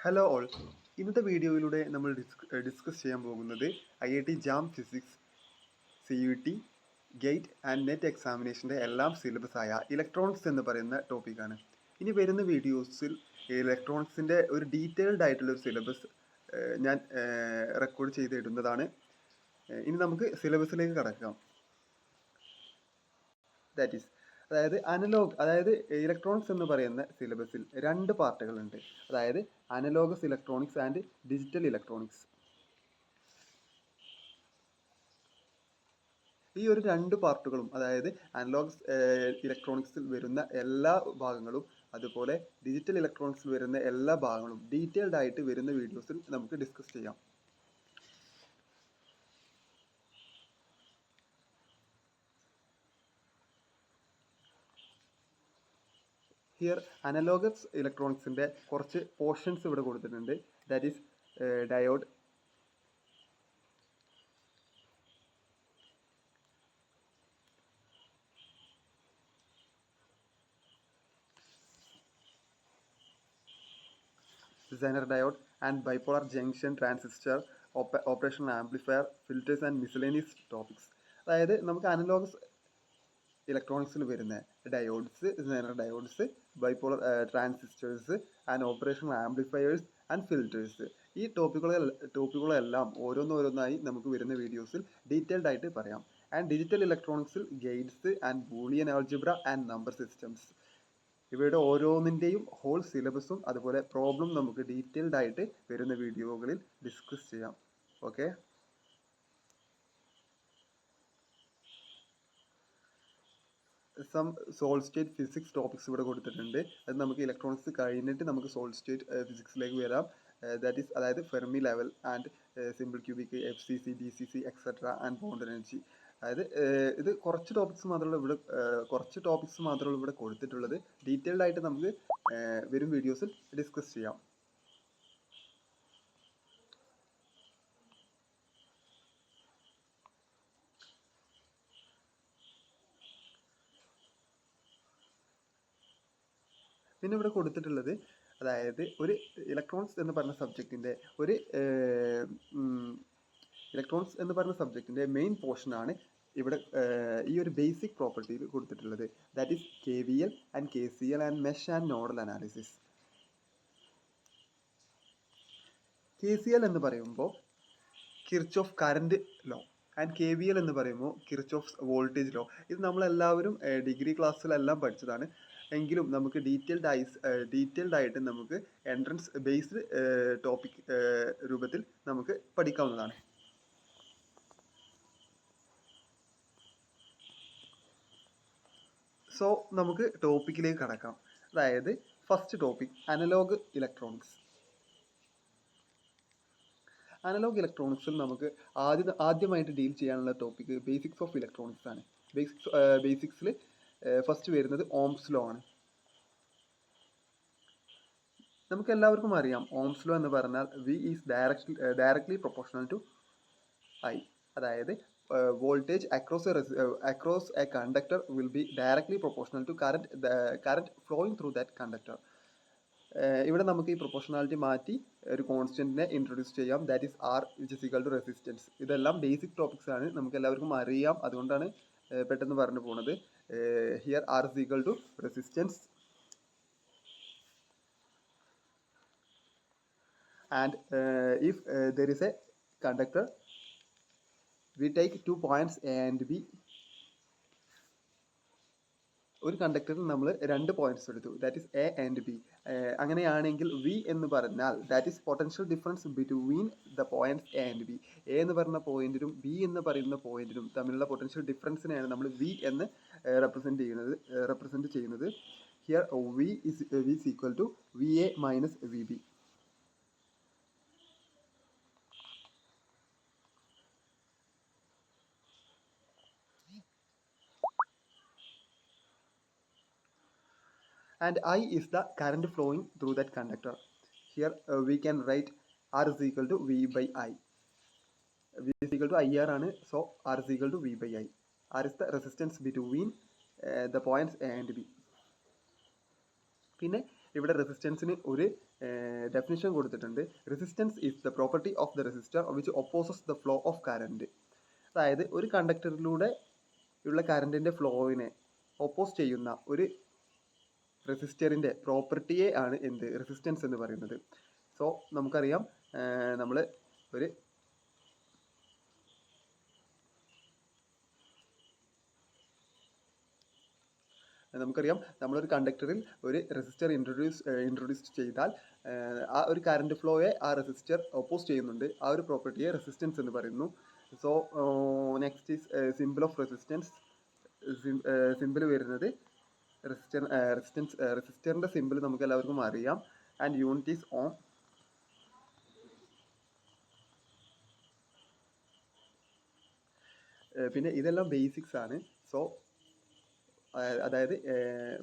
Hello all. ഇന്നത്തെ വീഡിയോയിലൂടെ നമ്മൾ ഡിസ്കസ് ചെയ്യാൻ പോകുന്നത് IIT JAM physics CUT GATE and NET എക്സാമിനേഷൻ്റെ എല്ലാം സിലബസായ ഇലക്ട്രോണിക്സ് എന്ന് പറയുന്ന ടോപ്പിക്കാണ്. ഇനി വരുന്ന വീഡിയോസിൽ ഇലക്ട്രോണിക്സിൻ്റെ ഒരു ഡീറ്റെയിൽഡ് ആയിട്ടുള്ളൊരു സിലബസ് ഞാൻ റെക്കോർഡ് ചെയ്തിടുന്നതാണ്. ഇനി നമുക്ക് സിലബസിലേക്ക് കടക്കാം. ദാറ്റ് ഈസ് അതായത് ഇലക്ട്രോണിക്സ് എന്ന് പറയുന്ന സിലബസിൽ രണ്ട് പാർട്ടുകളുണ്ട്. അതായത് analogous electronics and digital electronics. ഈ ഒരു രണ്ട് പാർട്ടുകളും, അതായത് അനലോഗസ് ഇലക്ട്രോണിക്സിൽ വരുന്ന എല്ലാ ഭാഗങ്ങളും അതുപോലെ ഡിജിറ്റൽ ഇലക്ട്രോണിക്സിൽ വരുന്ന എല്ലാ ഭാഗങ്ങളും ഡീറ്റെയിൽഡ് ആയിട്ട് വരുന്ന വീഡിയോസിൽ നമുക്ക് ഡിസ്കസ് ചെയ്യാം. ഹിയർ അനലോഗസ് ഇലക്ട്രോണിക്സിൻ്റെ കുറച്ച് പോർഷൻസ് ഇവിടെ കൊടുത്തിട്ടുണ്ട്. That is diode, Zener diode and bipolar junction transistor, operational amplifier, filters and miscellaneous topics. അതായത് നമുക്ക് അനലോഗസ് ഇലക്ട്രോണിക്സിൽ വരുന്ന diodes, zener diodes, bipolar transistors and operational amplifiers and filters, ഈ ടോപ്പിക്കുകളെല്ലാം ഓരോന്നോരോന്നായി നമുക്ക് വരുന്ന വീഡിയോസിൽ ഡീറ്റെയിൽഡ് ആയിട്ട് പറയാം. ആൻഡ് ഡിജിറ്റൽ ഇലക്ട്രോണിക്സിൽ gates and Boolean algebra and number systems, ഇവയുടെ ഓരോന്നിൻ്റെയും ഹോൾ സിലബസും അതുപോലെ പ്രോബ്ലം നമുക്ക് ഡീറ്റെയിൽഡ് ആയിട്ട് വരുന്ന വീഡിയോകളിൽ ഡിസ്കസ് ചെയ്യാം. Okay, some solid state physics topics ഇവിടെ കൊടുത്തിട്ടുണ്ട്. അത് നമുക്ക് ഇലക്ട്രോണിക്സ് കഴിഞ്ഞിട്ട് നമുക്ക് സോളിഡ് സ്റ്റേറ്റ് ഫിസിക്സിലേക്ക് വരാം. ദാറ്റ് ഈസ് അതായത് Fermi level and simple cubic, FCC, DCC etcetera and bond energy. അതായത് ഇത് കുറച്ച് ടോപ്പിക്സ് മാത്രമേ ഇവിടെ കൊടുത്തിട്ടുള്ളത്. ഡീറ്റെയിൽഡ് ആയിട്ട് നമുക്ക് വരും വീഡിയോസിൽ ഡിസ്കസ് ചെയ്യാം. പിന്നെ ഇവിടെ കൊടുത്തിട്ടുള്ളത്, അതായത് ഒരു ഇലക്ട്രോണിക്സ് എന്ന് പറഞ്ഞ സബ്ജക്റ്റിൻ്റെ മെയിൻ പോർഷനാണ് ഇവിടെ ഈ ഒരു ബേസിക് പ്രോപ്പർട്ടിയിൽ കൊടുത്തിട്ടുള്ളത്. That is KVL and KCL and mesh and nodal analysis. KCL എന്ന് പറയുമ്പോൾ Kirchhoff current law and KVL എന്ന് പറയുമ്പോൾ കിർച്ചോഫ് വോൾട്ടേജ് ലോ. ഇത് നമ്മളെല്ലാവരും ഡിഗ്രി ക്ലാസ്സിലെല്ലാം പഠിച്ചതാണ്. എങ്കിലും നമുക്ക് ഡീറ്റെയിൽഡ് ആയിട്ട് നമുക്ക് എൻട്രൻസ് ബേസ്ഡ് ടോപ്പിക് രൂപത്തിൽ നമുക്ക് പഠിക്കാവുന്നതാണ്. സോ നമുക്ക് ടോപ്പിക്കിലേക്ക് കടക്കാം. അതായത് first topic analog electronics. Analog ഇലക്ട്രോണിക്സിൽ നമുക്ക് ആദ്യമായിട്ട് ഡീൽ ചെയ്യാനുള്ള ടോപ്പിക് ബേസിക്സ് ഓഫ് ഇലക്ട്രോണിക്സ് ആണ്. ബേസിക്സിൽ ഫസ്റ്റ് വരുന്നത് ഓംസ് ലോ ആണ്. നമുക്ക് എല്ലാവർക്കും അറിയാം ഓംസ് ലോ എന്ന് പറഞ്ഞാൽ V is directly proportional to I. അതായത് voltage across a conductor will be directly proportional to current flowing through that conductor. ഇവിടെ നമുക്ക് ഈ പ്രൊപ്പോർഷണാലിറ്റി മാറ്റി ഒരു കോൺസ്റ്റന്റിനെ ഇൻട്രൊഡ്യൂസ് ചെയ്യാം. That is R which is equal to resistance. ഇതെല്ലാം ബേസിക് ടോപ്പിക്സ് ആണ്, നമുക്ക് എല്ലാവർക്കും അറിയാം. അതുകൊണ്ടാണ് പെട്ടെന്ന് പറഞ്ഞു പോകുന്നത്. Here R is equal to resistance and if there is a conductor, we take 2 points A and B. ഒരു കണ്ടക്ടറിൽ നമ്മൾ 2 പോയിന്റ്സ് എടുത്തു, that is A and B. അങ്ങനെയാണെങ്കിൽ V എന്ന് പറഞ്ഞാൽ that is potential difference between the points A and B. A എന്ന് പറയുന്ന പോയിന്റിനും B എന്ന് പറയുന്ന പോയിന്റിനും തമ്മിലുള്ള പൊട്ടൻഷ്യൽ ഡിഫറൻസിനെയാണ് നമ്മൾ V എന്ന് റെപ്രസെന്റ് ചെയ്യുന്നത്. Here V is equal to VA minus VB. And I is the current flowing through that conductor. Here we can write R is equal to V by I. V is equal to IR ആണ്, so R is equal to V by I. R is the resistance between the points A and B. പിന്നെ ഇവിടെ റെസിസ്റ്റൻസിന് ഒരു definition കൊടുത്തിട്ടുണ്ട്. Resistance is the property of the resistor which opposes the flow of current. അതായത് ഒരു കണ്ടക്ടറിലൂടെ ഉള്ള കറണ്ടിൻ്റെ ഫ്ലോവിനെ oppose ചെയ്യുന്ന ഒരു റെസിസ്റ്ററിൻ്റെ പ്രോപ്പർട്ടിയെ ആണ് എന്ത് റെസിസ്റ്റൻസ് എന്ന് പറയുന്നത്. സോ നമുക്കറിയാം നമ്മൾ ഒരു നമ്മളൊരു കണ്ടക്ടറിൽ ഒരു റെസിസ്റ്റർ ഇൻട്രൊഡ്യൂസ് ചെയ്താൽ ആ ഒരു കറണ്ട് ഫ്ലോയെ ആ റെസിസ്റ്റർ ഒപ്പോസ് ചെയ്യുന്നുണ്ട്. ആ ഒരു പ്രോപ്പർട്ടിയെ റെസിസ്റ്റൻസ് എന്ന് പറയുന്നു. So next is simple of resistance. Simple വരുന്നത് റെസിസ്റ്ററിൻ്റെ സിമ്പിൾ നമുക്ക് എല്ലാവർക്കും അറിയാം. ആൻഡ് യൂണിറ്റ് ഈസ് ഓം. പിന്നെ ഇതെല്ലാം ബേസിക്സ് ആണ്. സോ അതായത്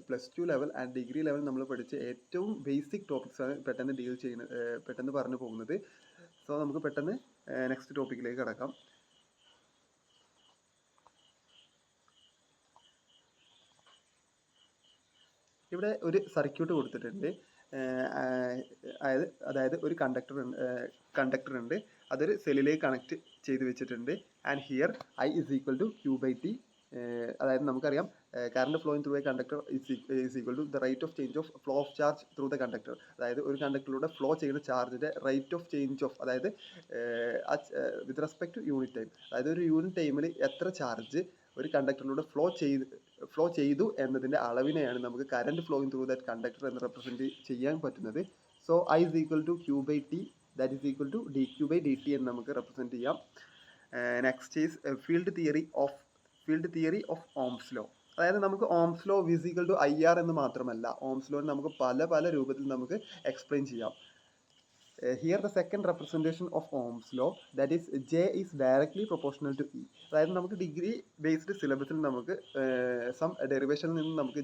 +2 ലെവൽ ആൻഡ് ഡിഗ്രി ലെവൽ നമ്മൾ പഠിച്ച ഏറ്റവും ബേസിക് ടോപ്പിക്സാണ് പെട്ടെന്ന് പറഞ്ഞു പോകുന്നത്. സോ നമുക്ക് പെട്ടെന്ന് നെക്സ്റ്റ് ടോപ്പിക്കിലേക്ക് കടക്കാം. ഇവിടെ ഒരു സർക്യൂട്ട് കൊടുത്തിട്ടുണ്ട്. അതായത് ഒരു കണ്ടക്ടർ ഉണ്ട്. അതൊരു സെല്ലിലേക്ക് കണക്ട് ചെയ്ത് വെച്ചിട്ടുണ്ട്. And here I is equal to Q/T. അതായത് നമുക്കറിയാം current flowing through a conductor is equal to the rate of change of flow of charge through the conductor. അതായത് ഒരു കണ്ടക്ടറിലൂടെ ഫ്ലോ ചെയ്യുന്ന ചാർജിൻ്റെ റേറ്റ് ഓഫ് ചേഞ്ച് ഓഫ്, അതായത് with respect to unit time. അതായത് ഒരു യൂണിറ്റ് ടൈമിൽ എത്ര ചാർജ് ഒരു കണ്ടക്ടറിലൂടെ ഫ്ലോ ചെയ്തു എന്നതിൻ്റെ അളവിനെയാണ് നമുക്ക് current flowing through that conductor എന്ന് റെപ്രസെൻറ്റ് ചെയ്യാൻ പറ്റുന്നത്. So I is equal to Q/T, that is equal to dQ/dt എന്ന് നമുക്ക് റെപ്രസെൻറ്റ് ചെയ്യാം. Next is field theory of Ohm's law. അതായത് നമുക്ക് Ohm's law is equal to IR എന്ന് മാത്രമല്ല, ഓംസ് ലോനെ നമുക്ക് പല രൂപത്തിൽ നമുക്ക് എക്സ്പ്ലെയിൻ ചെയ്യാം. Here the second representation of Ohm's law, that is J is directly proportional to E. അതായത് നമുക്ക് ഡിഗ്രി ബേസ്ഡ് സിലബസിൽ നമുക്ക് സം ഡെറിവേഷനിൽ നിന്ന് നമുക്ക്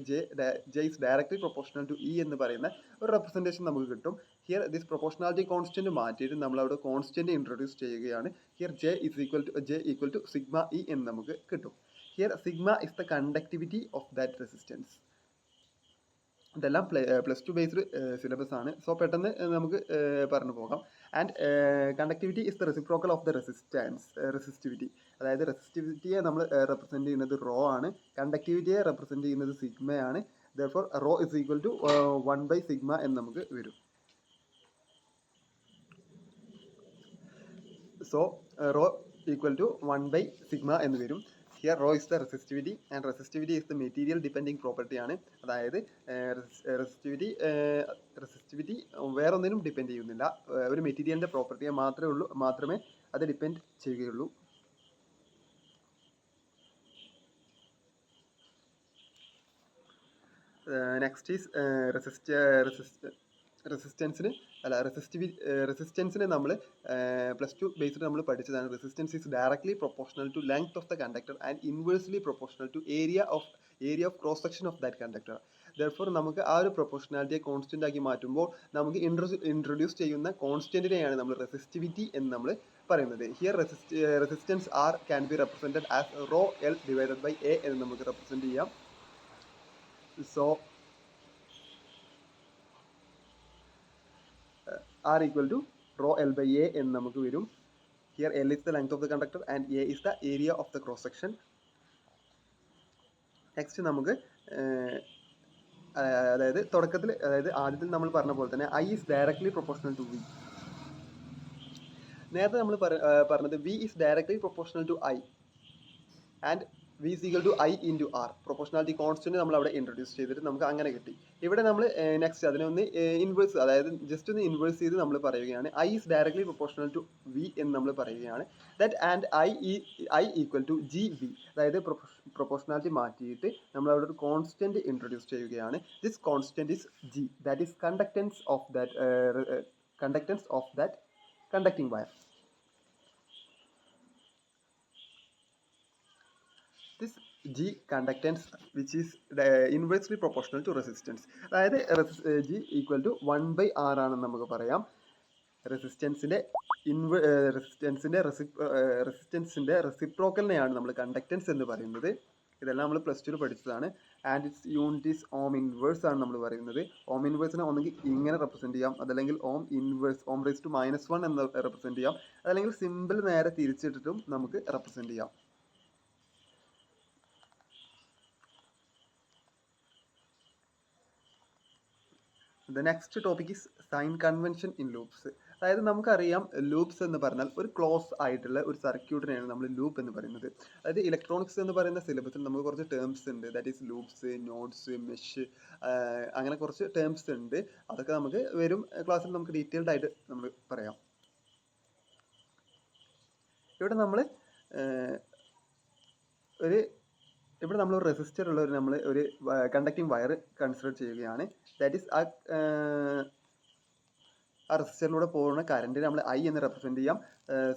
J is directly proportional to E എന്ന് പറയുന്ന ഒരു റെപ്രസെൻറ്റേഷൻ നമുക്ക് കിട്ടും. ഹിയർ ദിസ് പ്രൊപ്പോർഷണാലിറ്റി കോൺസ്റ്റൻറ്റ് മാറ്റിയിട്ട് നമ്മളവിടെ കോൺസ്റ്റൻറ്റ് ഇൻട്രൊഡ്യൂസ് ചെയ്യുകയാണ്. Here J equal to sigma E എന്ന് നമുക്ക് കിട്ടും. Here sigma is the conductivity of that resistance. ഇതെല്ലാം +2 ബേസ്ഡ് സിലബസ് ആണ്. സോ പെട്ടെന്ന് നമുക്ക് പറഞ്ഞു പോകാം. And conductivity is the reciprocal of the resistivity. അതായത് റെസിസ്റ്റിവിറ്റിയെ നമ്മൾ റെപ്രസെൻറ്റ് ചെയ്യുന്നത് റോ ആണ്, കണ്ടക്ടിവിറ്റിയെ റെപ്രസെൻറ്റ് ചെയ്യുന്നത് സിഗ്മയാണ്. Therefore rho is equal to 1/σ എന്ന് നമുക്ക് വരും. സോ റോ ഈക്വൽ ടു 1/σ എന്ന് വരും. Here rho is the resistivity and resistivity is the material depending property ആണ്. അതായത് റെസിസ്റ്റിവിറ്റി വേറെ ഒന്നിനും ഡിപ്പെൻഡ് ചെയ്യുന്നില്ല, ഒരു മെറ്റീരിയലിൻ്റെ പ്രോപ്പർട്ടിയെ മാത്രമേ അത് ഡിപ്പെൻഡ് ചെയ്യുകയുള്ളൂ. നെക്സ്റ്റ് ഈസ് റെസിസ്റ്റൻസിന് നമ്മൾ +2 ബേസ്ഡ് നമ്മൾ പഠിച്ചതാണ്. Resistance is directly proportional to length of the conductor and inversely proportional to area of cross section of that conductor. Therefore നമുക്ക് ആ ഒരു പ്രൊപ്പോർഷണാലിറ്റിയെ കോൺസ്റ്റന്റ് ആക്കി മാറ്റുമ്പോൾ നമുക്ക് ഇൻട്രൊഡ്യൂസ് ചെയ്യുന്ന കോൺസ്റ്റന്റിനെയാണ് നമ്മൾ റെസിസ്റ്റിവിറ്റി എന്ന് നമ്മൾ പറയുന്നത്. Here resistance R can be represented as rho L divided by A എന്ന് നമുക്ക് റെപ്രസെൻറ്റ് ചെയ്യാം. So R equal to rho L by A എന്ന് നമുക്ക് വരും. Here L is the length of the conductor and A is the area of the cross section. Next നമുക്ക് അതായത് ആദ്യത്തിൽ നമ്മൾ പറഞ്ഞ പോലെ തന്നെ I is directly proportional to V. നേരത്തെ നമ്മൾ പറഞ്ഞത് V is directly proportional to I and V is equal to I into R. Proportionality constant നമ്മൾ അവിടെ ഇൻട്രൊഡ്യൂസ് ചെയ്തിട്ട് നമുക്ക് അങ്ങനെ കിട്ടി. ഇവിടെ നമ്മൾ നെക്സ്റ്റ് അതിനൊന്ന് ഇൻവേഴ്സ്, അതായത് ജസ്റ്റ് ഒന്ന് ഇൻവേഴ്സ് ചെയ്ത് നമ്മൾ പറയുകയാണ്. I is directly proportional to V എന്ന് നമ്മൾ പറയുകയാണ്. That and I equal to GV. അതായത് പ്രൊപ്പോർഷണാലിറ്റി മാറ്റിയിട്ട് നമ്മൾ അവിടെ ഒരു കോൺസ്റ്റന്റ് ഇൻട്രൊഡ്യൂസ് ചെയ്യുകയാണ്. This constant is G, that is conductance of that conducting wire. This G conductance which is inversely proportional to resistance. അതായത് G equal to 1/R ആണെന്ന് നമുക്ക് പറയാം. റെസിസ്റ്റൻസിൻ്റെ റെസിപ്രോക്കലിനെയാണ് നമ്മൾ കണ്ടക്റ്റൻസ് എന്ന് പറയുന്നത്. ഇതെല്ലാം നമ്മൾ പ്ലസ് ടുവിൽ പഠിച്ചതാണ്. And it's unit is Om inverse ആണ് നമ്മൾ പറയുന്നത്. ഓം ഇൻവേഴ്സിനെ ഒന്നെങ്കിൽ ഇങ്ങനെ റെപ്രസെൻറ്റ് ചെയ്യാം, അതല്ലെങ്കിൽ ohm inverse ohm raise to -1 എന്ന് റെപ്രസെൻറ്റ് ചെയ്യാം, അതല്ലെങ്കിൽ സിമ്പിൾ നേരെ തിരിച്ചിട്ടിട്ടും നമുക്ക് റെപ്രസെൻറ്റ് ചെയ്യാം. The next topic is sign convention in loops. അതായത് നമുക്കറിയാം ലൂപ്സ് എന്ന് പറഞ്ഞാൽ ഒരു ക്ലോസ് ആയിട്ടുള്ള ഒരു സർക്യൂട്ടിനെയാണ് നമ്മൾ ലൂപ്പ് എന്ന് പറയുന്നത്. അതായത് ഇലക്ട്രോണിക്സ് എന്ന് പറയുന്ന സിലബസിൽ നമുക്ക് കുറച്ച് ടേംസ് ഉണ്ട്. That is loops, nodes, mesh, അങ്ങനെ കുറച്ച് ടേംസ് ഉണ്ട്. അതൊക്കെ നമുക്ക് വരും ക്ലാസ്സിൽ നമുക്ക് ഡീറ്റെയിൽഡ് ആയിട്ട് നമ്മൾ പറയാം. ഇവിടെ നമ്മൾ ഒരു റെസിസ്റ്റർ ഉള്ള നമ്മൾ ഒരു കണ്ടക്റ്റിംഗ് വയർ കൺസിഡർ ചെയ്യുകയാണ്. ദാറ്റ് ഈസ് ആ റെസിസ്റ്ററിലൂടെ പോകുന്ന കറണ്ടിനെ നമ്മൾ ഐ എന്ന് റെപ്രസെൻറ്റ് ചെയ്യാം.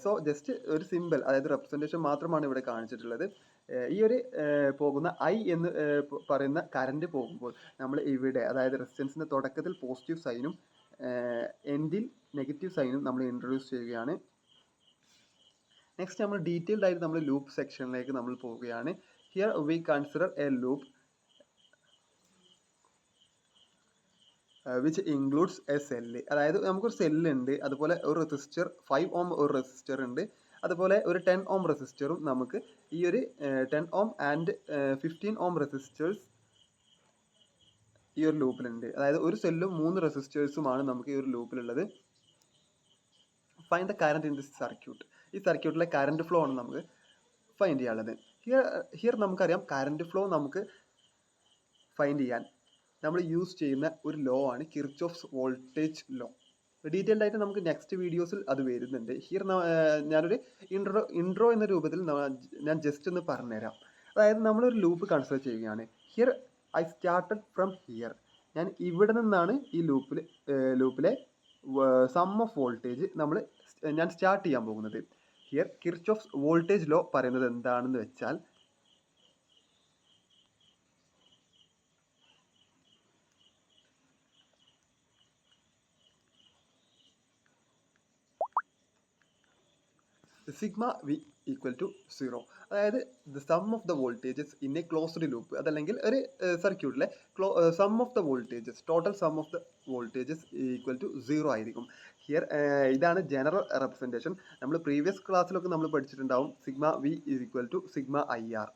സോ ജസ്റ്റ് ഒരു സിമ്പിൾ, അതായത് റെപ്രസെൻറ്റേഷൻ മാത്രമാണ് ഇവിടെ കാണിച്ചിട്ടുള്ളത്. ഈ ഒരു പോകുന്ന ഐ എന്ന് പറയുന്ന കറണ്ട് പോകുമ്പോൾ നമ്മൾ ഇവിടെ, അതായത് റെസിസ്റ്റൻസിൻ്റെ തുടക്കത്തിൽ പോസിറ്റീവ് സൈനും എൻഡിൽ നെഗറ്റീവ് സൈനും നമ്മൾ ഇൻട്രൊഡ്യൂസ് ചെയ്യുകയാണ്. നെക്സ്റ്റ് നമ്മൾ ഡീറ്റെയിൽഡ് ആയിട്ട് നമ്മൾ ലൂപ്പ് സെക്ഷനിലേക്ക് നമ്മൾ പോവുകയാണ്. Here we consider a loop which includes a cell. അതായത് നമുക്കൊരു സെല്ല് ഉണ്ട്, അതുപോലെ ഒരു റെസിസ്റ്റർ 5 ഓം ഒരു റെസിസ്റ്റർ ഉണ്ട്, അതുപോലെ ഒരു 10 ഓം റെസിസ്റ്ററും നമുക്ക് ഈ ഒരു 10 ഓം ആൻഡ് 15 ഓം റെസിസ്റ്റേഴ്സ് ഈ ഒരു ലൂപ്പിലുണ്ട്. അതായത് ഒരു സെല്ലും 3 റെസിസ്റ്റേഴ്സുമാണ് നമുക്ക് ഈ ഒരു ലൂപ്പിലുള്ളത്. Find the current in this circuit. ഈ സർക്യൂട്ടിലെ കറന്റ് ഫ്ലോ ആണ് നമുക്ക് ഫൈൻഡ് ചെയ്യാനുള്ളത്. ഹിയർ നമുക്കറിയാം കറന്റ് ഫ്ലോ നമുക്ക് ഫൈൻഡ് ചെയ്യാൻ നമ്മൾ യൂസ് ചെയ്യുന്ന ഒരു ലോ ആണ് കിർച്ചോഫ്സ് വോൾട്ടേജ് ലോ. ഡീറ്റെയിൽഡ് ആയിട്ട് നമുക്ക് നെക്സ്റ്റ് വീഡിയോസിൽ അത് വരുന്നുണ്ട്. ഹിയർ ഞാനൊരു ഇൻട്രോ എന്ന രൂപത്തിൽ ഞാൻ ജസ്റ്റ് ഒന്ന് പറഞ്ഞുതരാം. അതായത് നമ്മളൊരു ലൂപ്പ് കൺസിഡർ ചെയ്യുകയാണ്. Here I started from here. ഞാൻ ഇവിടെ നിന്നാണ് ഈ ലൂപ്പിലെ സം ഓഫ് വോൾട്ടേജ് ഞാൻ സ്റ്റാർട്ട് ചെയ്യാൻ പോകുന്നത്. ഹിയർ കിർച്ചോഫ്സ് വോൾട്ടേജ് ലോ പറയുന്നത് എന്താണെന്ന് വെച്ചാൽ, സിഗ്മ വി ഈക്വൽ ടു 0. അതായത് the sum of the voltages in a closed loop, അതല്ലെങ്കിൽ ഒരു സർക്യൂട്ടിലെ sum of the voltages, total sum of the voltages equal to 0 ആയിരിക്കും. ഹിയർ ഇതാണ് ജനറൽ റെപ്രസെൻറ്റേഷൻ. നമ്മൾ പ്രീവിയസ് ക്ലാസ്സിലൊക്കെ നമ്മൾ പഠിച്ചിട്ടുണ്ടാവും sigma V is equal to sigma I R.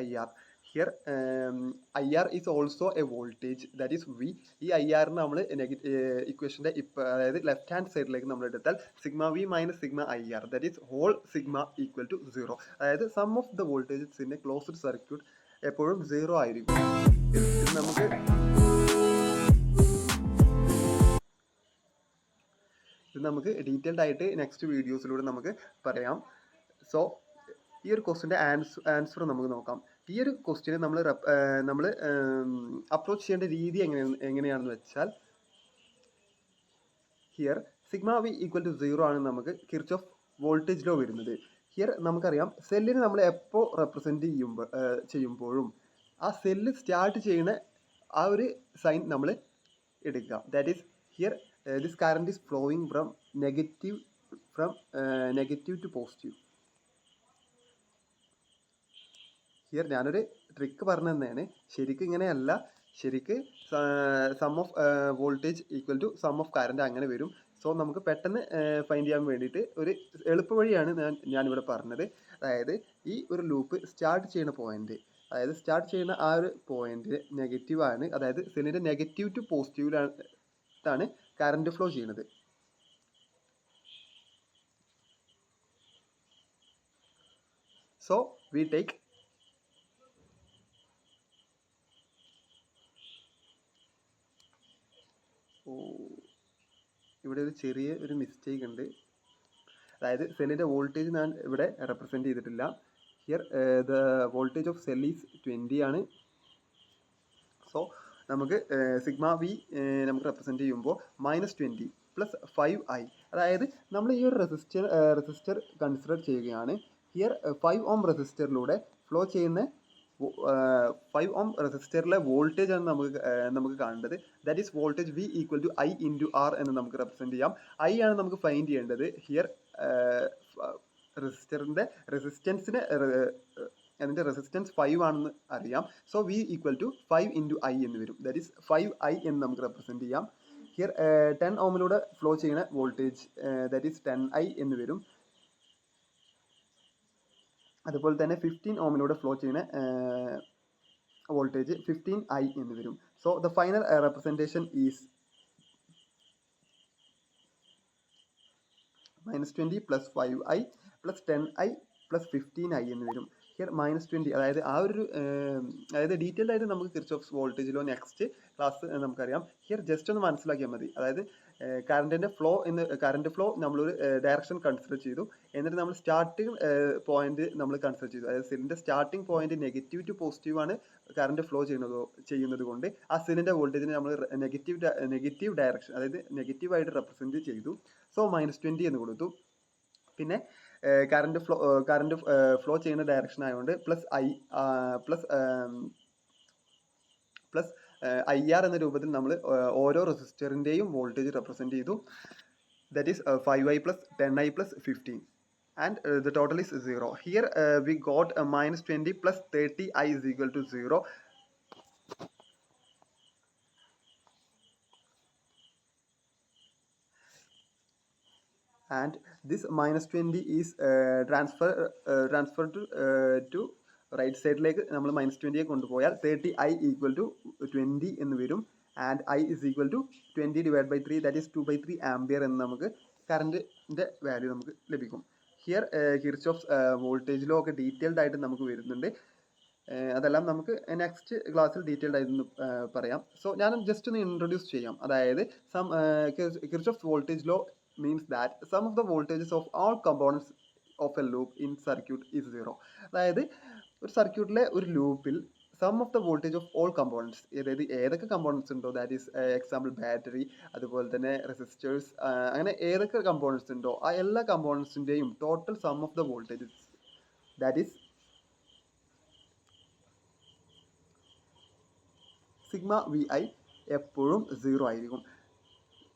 IR. Here IR is also a voltage, that is V. ഈ IR നമ്മൾ ഇക്വേഷൻ്റെ അതായത് left hand സൈഡിലേക്ക് നമ്മൾ എടുത്താൽ sigma V minus sigma IR, that is whole sigma equal to 0. അതായത് sum of the voltages in a closed circuit എപ്പോഴും 0 ആയിരിക്കും. ഇത് നമുക്ക് ഡീറ്റെയിൽഡ് ആയിട്ട് നെക്സ്റ്റ് വീഡിയോസിലൂടെ നമുക്ക് പറയാം. സോ ഈ ഒരു ക്വസ്റ്റിൻ്റെ ആൻസർ നമുക്ക് നോക്കാം. ഈ ഒരു ക്വസ്റ്റിനെ നമ്മൾ അപ്രോച്ച് ചെയ്യേണ്ട രീതി എങ്ങനെയാണെന്ന് വെച്ചാൽ, here sigma V equal to 0 ആണ് നമുക്ക് കിർച്ചോഫ് വോൾട്ടേജ് ലോ വരുന്നത്. ഹിയർ നമുക്കറിയാം സെല്ലിനെ നമ്മൾ എപ്പോൾ റെപ്രസെൻറ്റ് ചെയ്യുമ്പോഴും ആ സെല്ല് സ്റ്റാർട്ട് ചെയ്യുന്ന ആ ഒരു സൈൻ നമ്മൾ എടുക്കുക. That is here this current is flowing from negative to positive. Here ഞാനൊരു ട്രിക്ക് പറഞ്ഞു തന്നെയാണ്. ശരിക്കും ഇങ്ങനെയല്ല, ശരിക്ക് sum of voltage equal to sum of current അങ്ങനെ വരും. സോ നമുക്ക് പെട്ടെന്ന് ഫൈൻഡ് ചെയ്യാൻ വേണ്ടിയിട്ട് ഒരു എളുപ്പ വഴിയാണ് ഞാനിവിടെ പറഞ്ഞത്. അതായത് ഈ ഒരു ലൂപ്പ് സ്റ്റാർട്ട് ചെയ്യുന്ന പോയിന്റ്, അതായത് സ്റ്റാർട്ട് ചെയ്യുന്ന ആ ഒരു പോയിന്റ് നെഗറ്റീവ് ആണ്, അതായത് സെല്ലിൻ്റെ നെഗറ്റീവ് ടു പോസിറ്റീവിലാണ് കറണ്ട് ഫ്ലോ ചെയ്യുന്നത്. സോ വി ടേക്ക് ഇവിടെ ഒരു ചെറിയ ഒരു മിസ്റ്റേക്ക് ഉണ്ട്. അതായത് സെല്ലിൻ്റെ വോൾട്ടേജ് ഞാൻ ഇവിടെ റെപ്രസെൻറ്റ് ചെയ്തിട്ടില്ല. Here the voltage of cell is 20 ആണ്. സോ നമുക്ക് സിഗ്മ വി നമുക്ക് റെപ്രസെൻറ്റ് ചെയ്യുമ്പോൾ -20 + 5i, അതായത് നമ്മൾ ഈ ഒരു റെസിസ്റ്റർ കൺസിഡർ ചെയ്യുകയാണ്. ഹിയർ 5 ഓം റെസിസ്റ്ററിലൂടെ ഫ്ലോ ചെയ്യുന്ന 5 ഓം റെസിസ്റ്ററിലെ വോൾട്ടേജ് ആണ് നമുക്ക് കാണേണ്ടത്. That is voltage V equal to I into R എന്ന് നമുക്ക് റെപ്രസെൻറ്റ് ചെയ്യാം. I ആണ് നമുക്ക് ഫൈൻഡ് ചെയ്യേണ്ടത്. ഹിയർ റെസിസ്റ്ററിൻ്റെ റെസിസ്റ്റൻസിന് അതിൻ്റെ റെസിസ്റ്റൻസ് 5 ആണെന്ന് അറിയാം. So V equal to 5 into I എന്ന് വരും. ദാറ്റ് ഈസ് 5I എന്ന് നമുക്ക് റെപ്രസെൻറ്റ് ചെയ്യാം. ഹിയർ 10 ഓമിലൂടെ ഫ്ലോ ചെയ്യുന്ന വോൾട്ടേജ് ദാറ്റ് ഈസ് 10I എന്ന് വരും. അതുപോലെ തന്നെ 15 ഓമിലൂടെ ഫ്ലോ ചെയ്യുന്ന വോൾട്ടേജ് 15I എന്ന് വരും. So the final representation is -20 + 5I + 10I + 15I എന്ന് വരും. ഹിയർ -20 അതായത് അതായത് ഡീറ്റെയിൽഡ് ആയിട്ട് നമുക്ക് Kirchhoff's voltage law next class നമുക്കറിയാം. ഹിയർ ജസ്റ്റ് ഒന്ന് മനസ്സിലാക്കിയാൽ മതി. അതായത് കറണ്ട് ഫ്ലോ നമ്മളൊരു ഡയറക്ഷൻ കൺസിഡർ ചെയ്തു. എന്നിട്ട് നമ്മൾ സ്റ്റാർട്ടിങ് പോയിന്റ് നമ്മൾ കൺസിഡർ ചെയ്തു. അതായത് സെല്ലിൻ്റെ starting point negative to positive ആണ് കറണ്ട് ഫ്ലോ ചെയ്യുന്നത് കൊണ്ട് ആ സെല്ലിൻ്റെ വോൾട്ടേജിനെ നമ്മൾ നെഗറ്റീവ് ഡയറക്ഷൻ, അതായത് നെഗറ്റീവായിട്ട് റെപ്രസെൻറ്റ് ചെയ്തു. സോ -20 എന്ന് കൊടുത്തു. പിന്നെ കറണ്ട് ഫ്ലോ ചെയ്യുന്ന ഡയറക്ഷൻ ആയതുകൊണ്ട് പ്ലസ് IR എന്ന രൂപത്തിൽ നമ്മൾ ഓരോ റെസിസ്റ്ററിൻ്റെയും വോൾട്ടേജ് റെപ്രസെൻറ്റ് ചെയ്തു. That is 5I + 10I + 15 and the total is 0. Here we got -20 + 30I is equal to 0. And this -20 is transferred to right സൈഡിലേക്ക് നമ്മൾ -20 കൊണ്ടുപോയാൽ 30I = 20 എന്ന് വരും. And I is equal to 20 / 3, that is 2/3 ampere എന്ന് നമുക്ക് കറണ്ടിൻ്റെ value നമുക്ക് ലഭിക്കും. Here Kirchhoff's voltage law ഒക്കെ ഡീറ്റെയിൽഡ് ആയിട്ട് നമുക്ക് വരുന്നുണ്ട്. അതെല്ലാം നമുക്ക് നെക്സ്റ്റ് ക്ലാസ്സിൽ ഡീറ്റെയിൽഡ് ആയിട്ട് പറയാം. സോ ഞാൻ ജസ്റ്റ് ഒന്ന് ഇൻട്രൊഡ്യൂസ് ചെയ്യാം. അതായത് Kirchhoff's voltage law means that sum of the voltages of all components of a loop in circuit is 0. അതായത് ഒരു സർക്യൂട്ടിലെ ഒരു ലൂപ്പിൽ sum of the voltage of all components, അതായത് ഏതൊക്കെ കമ്പോണൻസ് ഉണ്ടോ, ദാറ്റ് ഈസ് എക്സാമ്പിൾ ബാറ്ററി, അതുപോലെ തന്നെ റെസിസ്റ്റേഴ്സ്, അങ്ങനെ ഏതൊക്കെ കമ്പോണൻസ് ഉണ്ടോ ആ എല്ലാ കമ്പോണൻസിൻ്റെയും total sum of the voltages, that is sigma VI എപ്പോഴും 0 ആയിരിക്കും.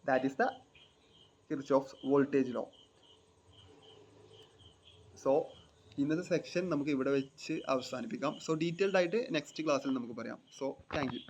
That is the Kirchhoff's voltage law. So ഇന്നത്തെ സെക്ഷൻ നമുക്ക് ഇവിടെ വെച്ച് അവസാനിപ്പിക്കാം. സോ ഡീറ്റെയിൽഡ് ആയിട്ട് നെക്സ്റ്റ് ക്ലാസ്സിൽ നമുക്ക് പറയാം. So thank you.